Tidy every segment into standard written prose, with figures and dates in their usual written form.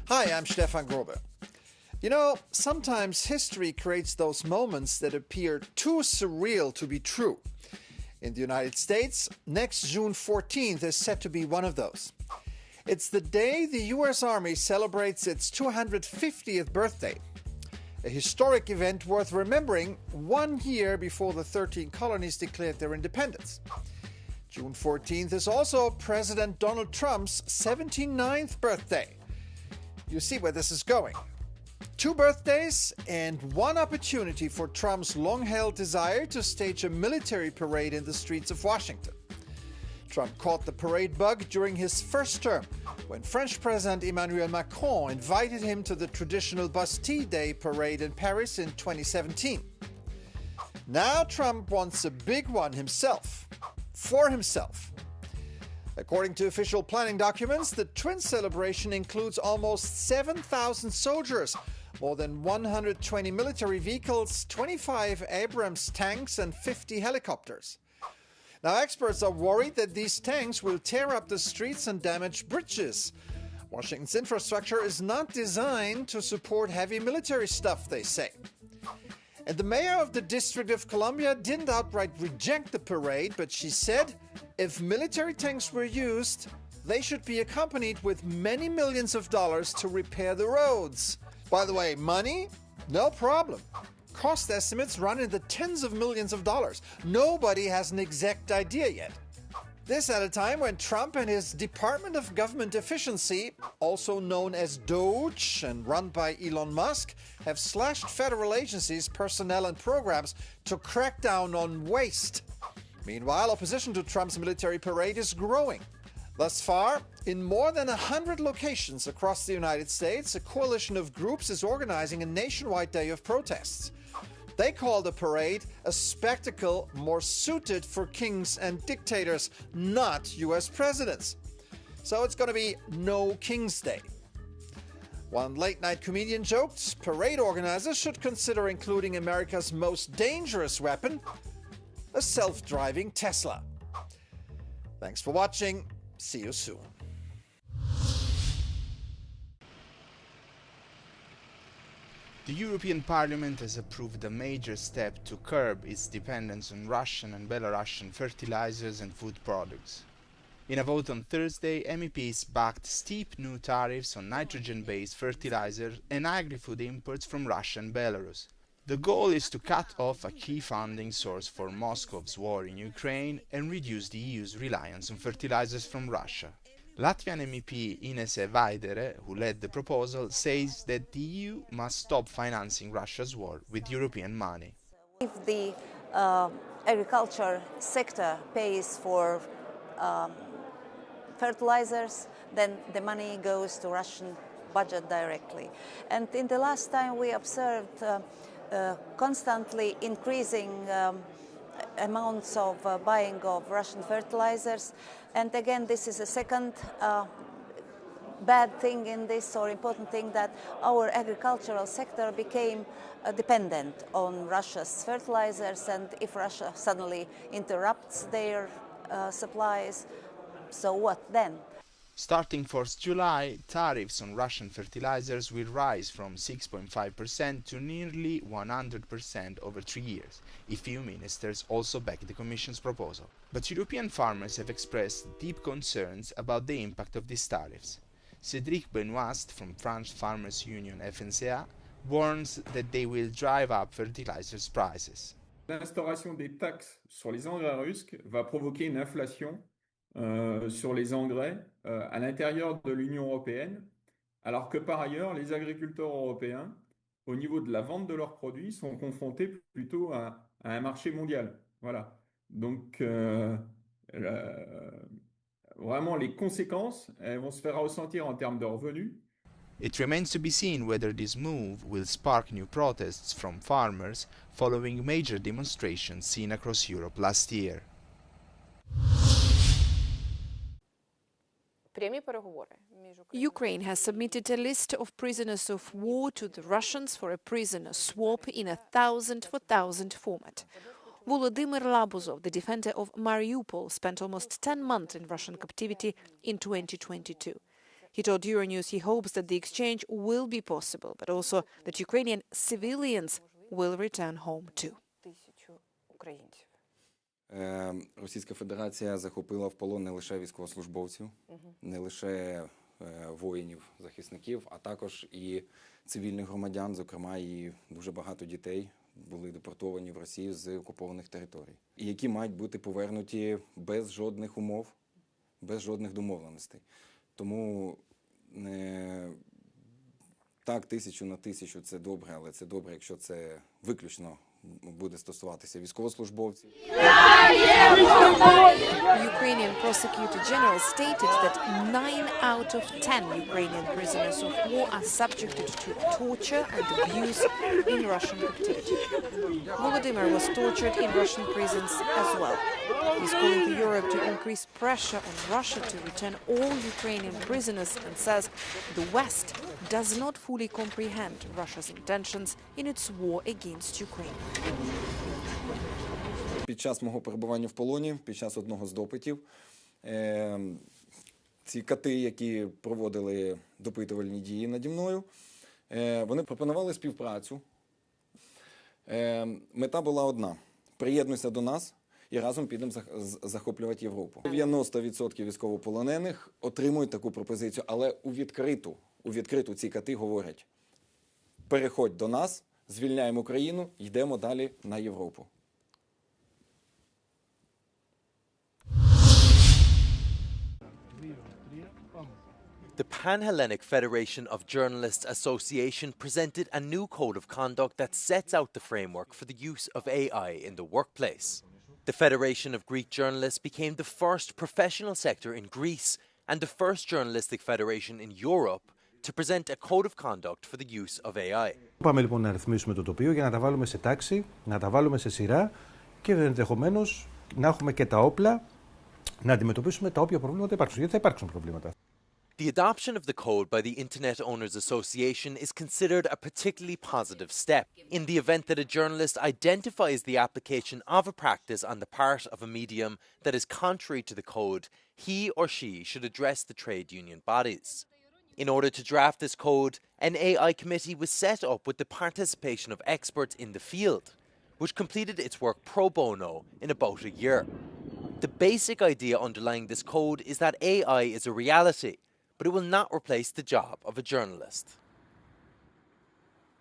Hi, I'm Stefan Grobe. You know, sometimes history creates those moments that appear too surreal to be true. In the United States, next June 14th is set to be one of those. It's the day the U.S. Army celebrates its 250th birthday. A historic event worth remembering 1 year before the 13 colonies declared their independence. June 14th is also President Donald Trump's 79th birthday. You see where this is going. 2 birthdays and 1 opportunity for Trump's long-held desire to stage a military parade in the streets of Washington. Trump caught the parade bug during his first term, when French President Emmanuel Macron invited him to the traditional Bastille Day parade in Paris in 2017. Now Trump wants a big one himself, for himself. According to official planning documents, the twin celebration includes almost 7,000 soldiers, more than 120 military vehicles, 25 Abrams tanks, and 50 helicopters. Now, experts are worried that these tanks will tear up the streets and damage bridges. Washington's infrastructure is not designed to support heavy military stuff, they say. And the mayor of the District of Columbia didn't outright reject the parade, but she said if military tanks were used, they should be accompanied with many millions of dollars to repair the roads. By the way, money? No problem. Cost estimates run in the tens of millions of dollars. Nobody has an exact idea yet. This at a time when Trump and his Department of Government Efficiency, also known as DOGE and run by Elon Musk, have slashed federal agencies' personnel and programs to crack down on waste. Meanwhile, opposition to Trump's military parade is growing. Thus far, in more than 100 locations across the United States, a coalition of groups is organizing a nationwide day of protests. They call the parade a spectacle more suited for kings and dictators, not U.S. presidents. So it's going to be no King's Day. One late-night comedian joked, parade organizers should consider including America's most dangerous weapon, a self-driving Tesla. Thanks for watching. See you soon. The European Parliament has approved a major step to curb its dependence on Russian and Belarusian fertilizers and food products. In a vote on Thursday, MEPs backed steep new tariffs on nitrogen-based fertilizers and agri-food imports from Russia and Belarus. The goal is to cut off a key funding source for Moscow's war in Ukraine and reduce the EU's reliance on fertilizers from Russia. Latvian MEP Ines Vaidere, who led the proposal, says that the EU must stop financing Russia's war with European money. If the agriculture sector pays for fertilizers, then the money goes to Russian budget directly. And in the last time we observed constantly increasing amounts of buying of Russian fertilizers. And again, this is a second bad thing in this, or important thing, that our agricultural sector became dependent on Russia's fertilizers, and if Russia suddenly interrupts their supplies, so what then? Starting 1st July, tariffs on Russian fertilizers will rise from 6.5% to nearly 100% over 3 years, if EU ministers also back the Commission's proposal. But European farmers have expressed deep concerns about the impact of these tariffs. Cédric Benoist from French Farmers Union FNCA warns that they will drive up fertilizers prices. L'instauration des taxes sur les engrais russes va provoquer une inflation sur les engrais à l'intérieur de l'Union européenne, alors que par ailleurs, les agriculteurs européens, au niveau de la vente de leurs produits, sont confrontés plutôt à un marché mondial. Voilà. Donc, vraiment, les conséquences, elles vont se faire ressentir en termes de revenus. It remains to be seen whether this move will spark new protests from farmers following major demonstrations seen across Europe last year. Ukraine has submitted a list of prisoners of war to the Russians for a prisoner swap in a 1,000-for-1,000 format. Volodymyr Labuzov, the defender of Mariupol, spent almost 10 months in Russian captivity in 2022. He told Euronews he hopes that the exchange will be possible, but also that Ukrainian civilians will return home too. Російська Федерація захопила в полон не лише військовослужбовців, не лише воїнів, захисників, а також і цивільних громадян, зокрема і дуже багато дітей були депортовані в Росію з окупованих територій, і які мають бути повернуті без жодних умов, без жодних домовленостей. Тому так, 1000 на 1000 – це добре, але це добре, якщо це виключно буде стосуватися військовослужбовців. Ukrainian Prosecutor General stated that 9 out of 10 Ukrainian prisoners of war are subjected to torture and abuse in Russian captivity. Volodymyr was tortured in Russian prisons as well. He's calling for Europe to increase pressure on Russia to return all Ukrainian prisoners and says the West does not fully comprehend Russia's intentions in its war against Ukraine. Під час мого перебування в полоні, під час одного з допитів, ці кати, які проводили допитувальні дії наді мною, вони пропонували співпрацю. Мета була одна – приєднуйся до нас і разом підемо захоплювати Європу. 90% військовополонених отримують таку пропозицію, але у відкриту ці кати говорять – переходь до нас, звільняємо Україну, йдемо далі на Європу. The Pan-Hellenic Federation of Journalists Association presented a new code of conduct that sets out the framework for the use of AI in the workplace. The Federation of Greek Journalists became the first professional sector in Greece and the first journalistic federation in Europe to present a code of conduct for the use of AI. Πάμε λοιπόν να ρυθμίσουμε το τοπίο για να τα βάλουμε σε τάξη, να τα βάλουμε σε σειρά και ενδεχομένως να έχουμε και τα όπλα να αντιμετωπίσουμε τα όποια προβλήματα υπάρξουν. Γιατί θα υπάρξουν προβλήματα. The adoption of the code by the Internet Owners Association is considered a particularly positive step in the event that a journalist identifies the application of a practice on the part of a medium that is contrary to the code. He or she should address the trade union bodies. In order to draft this code, an AI committee was set up with the participation of experts in the field, which completed its work pro bono in about a year. The basic idea underlying this code is that AI is a reality, but it will not replace the job of a journalist.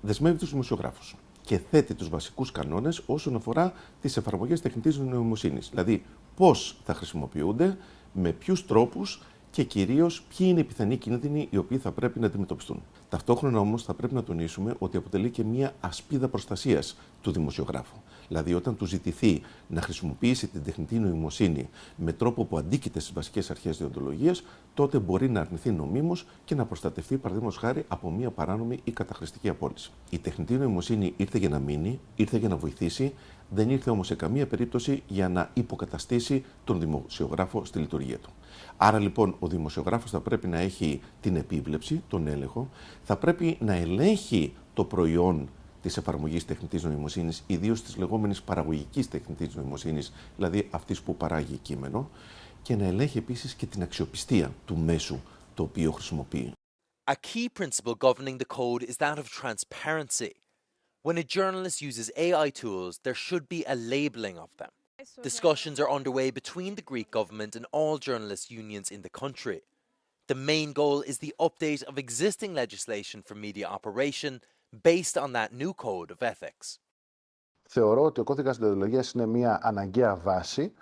Δεσμεύει τους δημοσιογράφους και θέτει τους βασικούς κανόνες όσον αφορά τις εφαρμογές τεχνητής νοημοσύνης. Δηλαδή, πώς θα χρησιμοποιούνται, με ποιους τρόπους και κυρίως ποιοι είναι οι πιθανοί κίνδυνοι οι οποίοι θα πρέπει να αντιμετωπιστούν. Ταυτόχρονα όμως θα πρέπει να τονίσουμε ότι αποτελεί και μια ασπίδα προστασίας του δημοσιογράφου. Δηλαδή, όταν του ζητηθεί να χρησιμοποιήσει την τεχνητή νοημοσύνη με τρόπο που αντίκειται στις βασικές αρχές δεοντολογίας, τότε μπορεί να αρνηθεί νομίμως και να προστατευτεί, παραδείγματος χάρη, από μια παράνομη ή καταχρηστική απόλυση. Η τεχνητή νοημοσύνη ήρθε για να μείνει, ήρθε για να βοηθήσει, δεν ήρθε όμως σε καμία περίπτωση για να υποκαταστήσει τον δημοσιογράφο στη λειτουργία του. Άρα λοιπόν ο δημοσιογράφος θα πρέπει να έχει την επίβλεψη, τον έλεγχο, θα πρέπει να ελέγχει το προϊόν της εφαρμογής τεχνητής νοημοσύνης, ιδίως της λεγόμενης παραγωγικής τεχνητής νοημοσύνης, δηλαδή αυτής που παράγει κείμενο, και να ελέγχει επίσης και την αξιοπιστία του μέσου το οποίο χρησιμοποιεί. A key principle governing the code is that of transparency. When a journalist uses AI tools, there should be a labeling of them. Discussions are underway between the Greek government and all journalist unions in the country. The main goal is the update of existing legislation for media operation based on that new code of ethics. Θεωρώ ότι ο κώδικας δεοντολογίας είναι μια αναγκαία βάση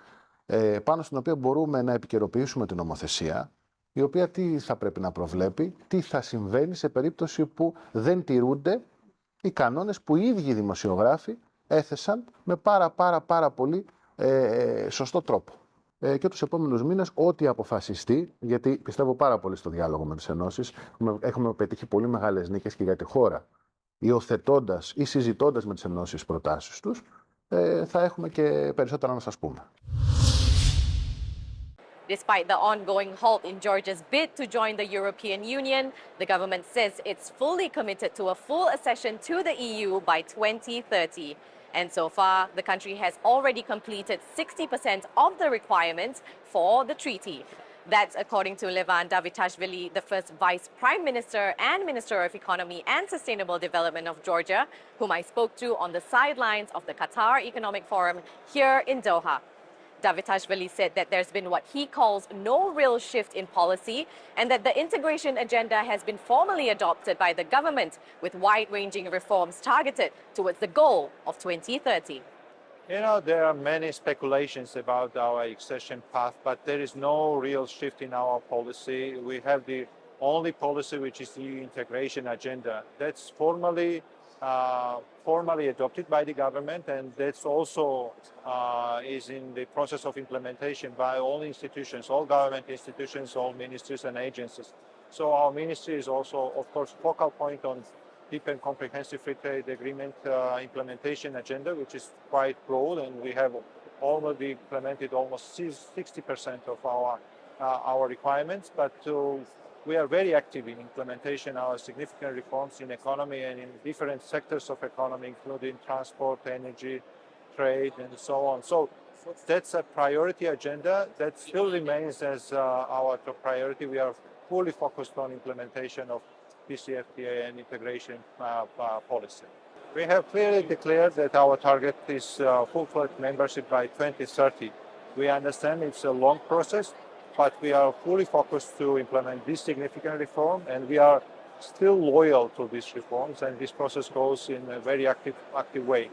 πάνω στην οποία μπορούμε να επικαιροποιήσουμε την νομοθεσία, η οποία τι θα πρέπει να προβλέπει, τι θα συμβαίνει σε περίπτωση που δεν τηρούνται οι κανόνες που οι ίδιοι δημοσιογράφοι έθεσαν με πάρα πολύ σωστό τρόπο. Και τους επόμενους μήνες ό,τι αποφασιστεί, γιατί πιστεύω πάρα πολύ στο διάλογο με τις ενώσεις, έχουμε πετύχει πολύ μεγάλες νίκες και για τη χώρα, υιοθετώντας ή συζητώντας με τις ενώσεις προτάσεις τους, θα έχουμε και περισσότερα να σας πούμε. Despite the ongoing halt in Georgia's bid to join the European Union, the government says it's fully committed to a full accession to the EU by 2030. And so far, the country has already completed 60% of the requirements for the treaty. That's according to Levan Davitashvili, the first Vice Prime Minister and Minister of Economy and Sustainable Development of Georgia, whom I spoke to on the sidelines of the Qatar Economic Forum here in Doha. Davitashvili said that there's been what he calls no real shift in policy and that the integration agenda has been formally adopted by the government with wide-ranging reforms targeted towards the goal of 2030. You know, there are many speculations about our accession path, but there is no real shift in our policy. We have the only policy, which is the integration agenda. That's formally adopted by the government, and that's also is in the process of implementation by all institutions, all government institutions, all ministries and agencies. So our ministry is also, of course, focal point on deep and comprehensive free trade agreement implementation agenda, which is quite broad, and we have already implemented almost 60% of our requirements. But we are very active in implementation of significant reforms in economy and in different sectors of economy, including transport, energy, trade, and so on. So that's a priority agenda that still remains as our top priority. We are fully focused on implementation of DCFTA and integration policy. We have clearly declared that our target is full-fledged membership by 2030. We understand it's a long process, but we are fully focused to implement this significant reform, and we are still loyal to these reforms, and this process goes in a very active way.